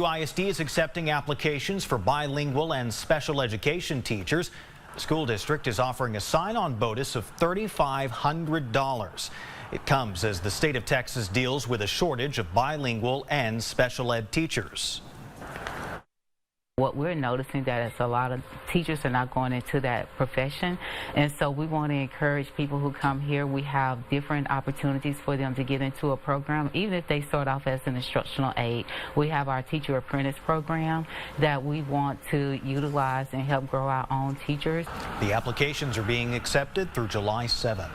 ISD is accepting applications for bilingual and special education teachers. The school district is offering a sign-on bonus of $3,500. It comes as the state of Texas deals with a shortage of bilingual and special ed teachers. What we're noticing that is a lot of teachers are not going into that profession, and so we want to encourage people who come here. We have different opportunities for them to get into a program, even if they start off as an instructional aide. We have our teacher apprentice program that we want to utilize and help grow our own teachers. The applications are being accepted through July 7th.